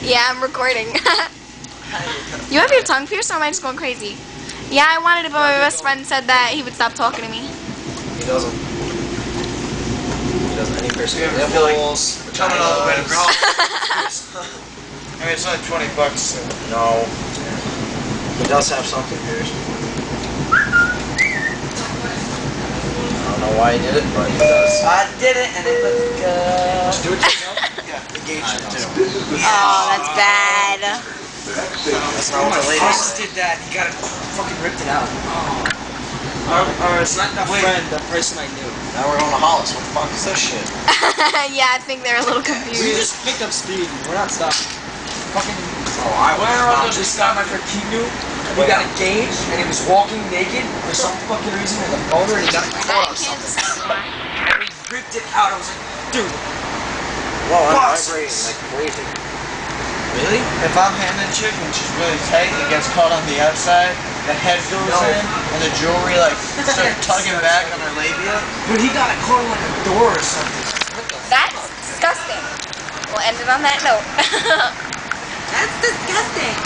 Yeah, I'm recording. You have your tongue pierced, or am I just going crazy? Yeah, I wanted it, but my best friend said that he would stop talking to me. He doesn't. He doesn't any piercing. We're coming all the way to bro. I mean, it's only $20. So. No. He does have something pierced. I don't know why he did it, but he does. I did it, and it looked good. Just do it yourself? Yeah. The gauge too. Oh, that's bad. That's not what the lady Chris said. did that. He got it, fucking ripped it out. Or it's not that friend, the person I knew. Now we're going to Hollis. What the fuck is this shit? Yeah, I think they're a little We confused. just picked up speed. We're not stopping. Fucking. Oh, I Where was are those stop my friend Kinu? He got engaged, and he was walking naked for some fucking reason with a boner, and he got caught on something. And he ripped it out. I was like, dude. Whoa, I'm Boss. vibrating like crazy. Really? If I'm handing a chick and she's really tight and it gets caught on the outside, the head goes in and the jewelry like starts tugging back on her labia. But he got it caught on like a door or something. What the That's disgusting. We'll end it on that note. That's disgusting.